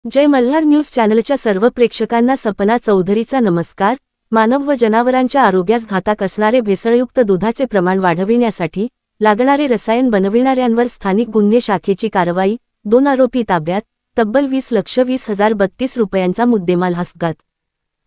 जय Malhar news चॅनलच्या सर्व प्रेक्षकांना सपना चौधरीचा नमस्कार। मानव व जनावरांच्या आरोग्यास घातक असणारे भेसळयुक्त दुधाचे प्रमाण वाढविण्यासाठी लागणारे रसायन बनविणाऱ्यांवर स्थानिक गुन्हे शाखेची कारवाई। 2 आरोपी ताब्यात, तब्बल 20,20,032 रुपयांचा मुद्देमाल हस्तगत।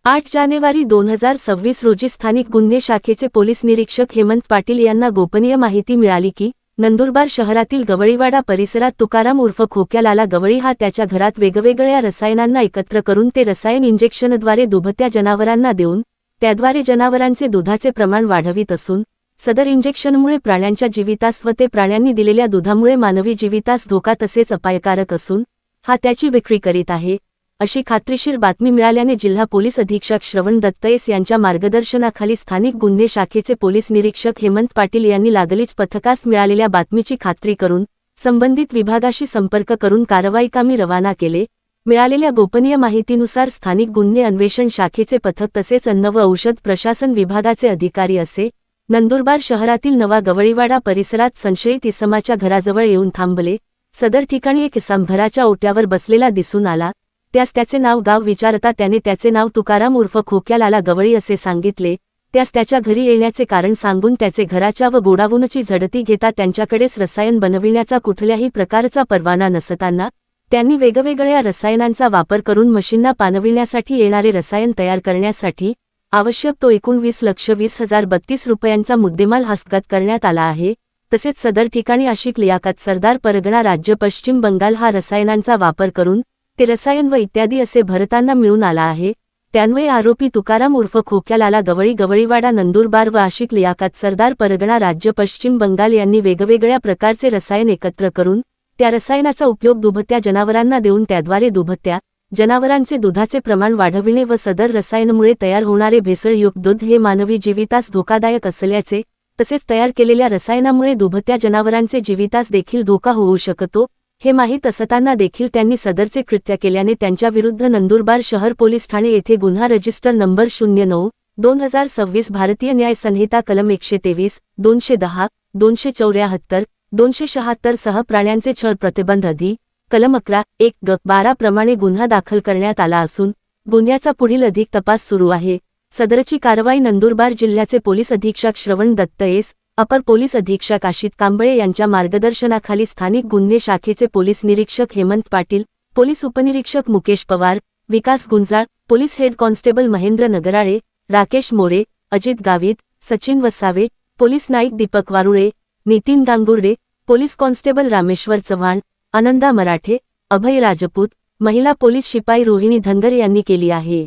8 जानेवारी 2026 रोजी स्थानिक गुन्हे शाखेचे पोलीस निरीक्षक हेमंत पाटील यांना गोपनीय माहिती मिळाली की नंदुरबार शहरातील गवळीवाडा परिसरात तुकाराम उर्फ खोक्यालाला गवळी हा त्याच्या घरात वेगवेगळ्या रसायनांना एकत्र करून ते रसायन इंजेक्शनद्वारे दुभत्या जनावरांना देऊन त्याद्वारे जनावरांचे दुधाचे प्रमाण वाढवित असून सदर इंजेक्शनमुळे प्राण्यांच्या जीवितास व ते प्राण्यांनी दिलेल्या दुधामुळे मानवी जीवितास धोका तसेच अपायकारक असून हा त्याची विक्री करीत आहे अशी खात्रीशीर बातमी मिळाल्याने जिल्हा पोलीस अधीक्षक श्रवण दत्तयस यांच्या मार्गदर्शनाखाली स्थानिक गुन्हे शाखेचे पोलीस निरीक्षक हेमंत पाटील यांनी लागलीच पथकास मिळालेल्या बातमीची खात्री करून संबंधित विभागाशी संपर्क करून कारवाईकामी रवाना केले। मिळालेल्या गोपनीय माहितीनुसार स्थानिक गुन्हे अन्वेषण शाखेचे पथक तसेच अन्न व औषध प्रशासन विभागाचे अधिकारी असे नंदुरबार शहरातील नवा गवळीवाडा परिसरात संशयित इसमाच्या घराजवळ येऊन थांबले। सदर ठिकाणी एक इसम घराच्या ओट्यावर बसलेला दिसून आला। त्यास त्याचे नाव गाव विचारता त्याने त्याचे नाव तुकाराम उर्फ खोक्यालाला गवळी असे सांगितले। त्यास त्याच्या घरी येण्याचे कारण सांगून त्याचे घराच्या व गोडाऊनची झडती घेता त्यांच्याकडेच रसायन बनविण्याचा कुठल्याही प्रकारचा परवाना नसताना त्यांनी वेगवेगळ्या रसायनांचा वापर करून मशीनना पानविण्यासाठी येणारे रसायन तयार करण्यासाठी आवश्यक तो एकूण 20,20,032 रुपयांचा मुद्देमाल हस्तगत करण्यात आला आहे। तसेच सदर ठिकाणी आशिक लियाकत सरदार परगणा राज्य पश्चिम बंगाल हा रसायनांचा वापर करून ते रसायन व इत्यादी असे भरताना मिळून आला आहे। त्यान्वये आरोपी तुकाराम उर्फ खोक्यालाला गवळी गवळीवाडा नंदुरबार व आशिक लियाकत सरदार परगणा राज्य पश्चिम बंगाल यांनी वेगवेगळ्या प्रकारचे रसायन एकत्र करून त्या रसायनाचा उपयोग दुभत्या जनावरांना देऊन त्याद्वारे दुभत्या जनावरांचे दुधाचे प्रमाण वाढविणे व सदर रसायनमुळे तयार होणारे भेसळयुक्त दूध हे मानवी जीवितास धोकादायक असल्याचे तसेच तयार केलेल्या रसायनामुळे दुभत्या जनावरांचे जीवितास देखील धोका होऊ शकतो हे माहीत असताना देखील त्यांनी सदरचे कृत्य केल्याने त्यांच्या विरुद्ध नंदुरबार शहर पोलीस ठाणे येथे गुन्हा रजिस्टर नंबर 09/2026 भारतीय न्याय संहिता कलम 123, 210, 274, 276 सह प्राण्यांचे छळ प्रतिबंध अधि कलम 11(1)(ग)(12 प्रमाणे गुन्हा दाखल करण्यात आला असून गुन्ह्याचा पुढील अधिक तपास सुरू आहे। सदरची कारवाई नंदुरबार जिल्ह्याचे पोलीस अधीक्षक श्रवण दत्तयस, अपर पोलीस अधीक्षक आशित कांबळे यांच्या मार्गदर्शनाखाली स्थानिक गुन्हे शाखेचे पोलीस निरीक्षक हेमंत पाटील, पोलीस उपनिरीक्षक Mukesh Pawar, Vikas Gunjal, police head constable Mahendra Nagrale, Rakesh More, Ajit Gavit, Sachin Vasave, police Naik Deepak Warule, Nitin Gangurde, police constable Rameshwar Chavan, Ananda Marathe, Abhay Rajput, महिला पोलीस शिपाई रोहिणी धनगर यांनी केली आहे।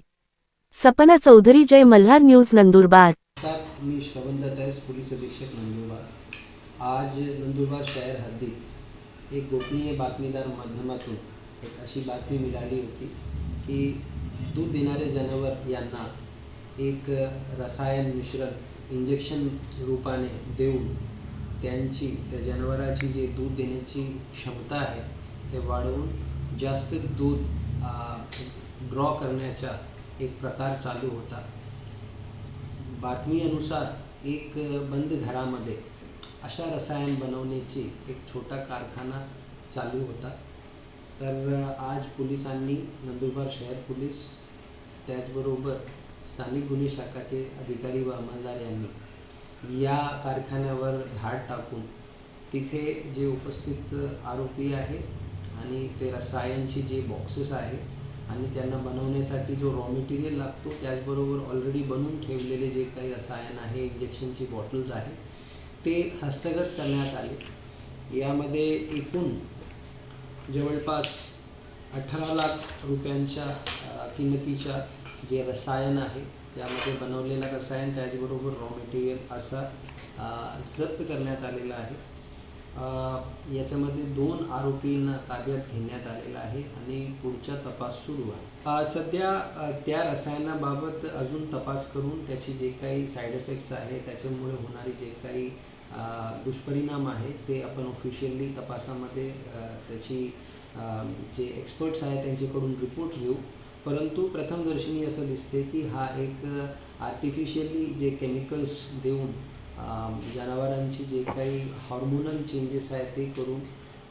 सपना चौधरी, जय मल्हार न्यूज नंदुरबार। मी श्रवण दत्तयस, पोलीस अधीक्षक नंदुरबार। आज नंदुरबार शहर हद्दीत एक गोपनीय बातमीदार माध्यमातून एक अशी बातमी मिळाली होती की दूध देणारे जनावर यांना एक रसायन मिश्रण इंजेक्शन रूपाने देऊन त्या जनावराची जे दूध देण्याची क्षमता आहे ते वाढवून जास्त दूध ड्रॉ करण्याचा एक प्रकार चालू होता। बातमीनुसार एक बंद घरामध्ये अशा रसायन बनवण्याची एक छोटा कारखाना चालू होता। तर आज पोलिसांनी नंदुरबार शहर पोलीस त्याचबरोबर स्थानिक गुन्हे शाखाचे अधिकारी व अंमलदार यांनी या कारखान्यावर धाड टाकून तिथे जे उपस्थित आरोपी आहे आणि ते रसायनचे जे बॉक्सेस आहे आणि त्यांना बनवण्यासाठी जो रॉ मटेरियल लागतो त्याचबरोबर ऑलरेडी बनवून ठेवलेले जे काही रसायन आहे, इंजेक्शनची बॉटल्स आहे ते हस्तगत करण्यात आले। यामध्ये एकूण जवळपास 18 लाख रुपयांच्या किमतीच्या जे रसायन आहे त्यामध्ये बनवलेलं रसायन त्याचबरोबर रॉ मटेरियल असा जप्त करण्यात आलेला आहे। याच्यामध्ये 2 आरोपींना ताब्यात घेण्यात आलेला आहे आणि पुढचा तपास सुरू आहे। सध्या त्या रसायनाबाबत अजून तपास करून त्याची जे काही साईड इफेक्ट्स आहे त्याच्यामुळे होणारे जे काही दुष्परिणाम आहे ते आपण ऑफिशियली तपासामध्ये त्याची जे एक्सपर्ट्स आहेत त्यांच्याकडून रिपोर्ट्स घेऊ। परंतु प्रथमदर्शनी असं दिसते की हा एक आर्टिफिशियली जे केमिकल्स देऊन जनावरांची जे काही हार्मोनल चेंजेस आहेत ते करून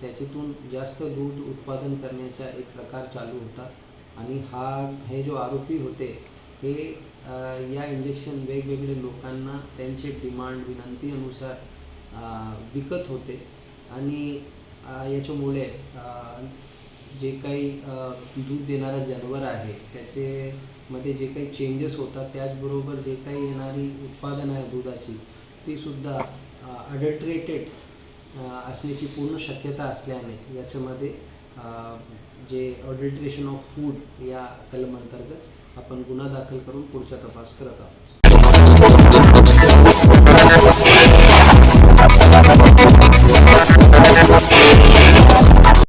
त्याच्यातून जास्त दूध उत्पादन करण्याचा एक प्रकार चालू होता आणि हे जो आरोपी होते हे या इंजेक्शन वेगवेगळे लोकांना त्यांचे डिमांड विनंतीनुसार विकत होते आणि याच्यामुळे जे काही दूध देणारा जनावर आहे त्याच्यामध्ये जे काही चेंजेस होतात त्याचबरोबर जे काही येणारी उत्पादन आहे दुधाची ती सुद्धा अडल्ट्रेटेड असण्याची पूर्ण शक्यता असल्याने याच्यामध्ये जे अडल्ट्रेशन ऑफ फूड या कलम अंतर्गत आपण गुन्हा दाखल करून पुढचा तपास करत आहोत.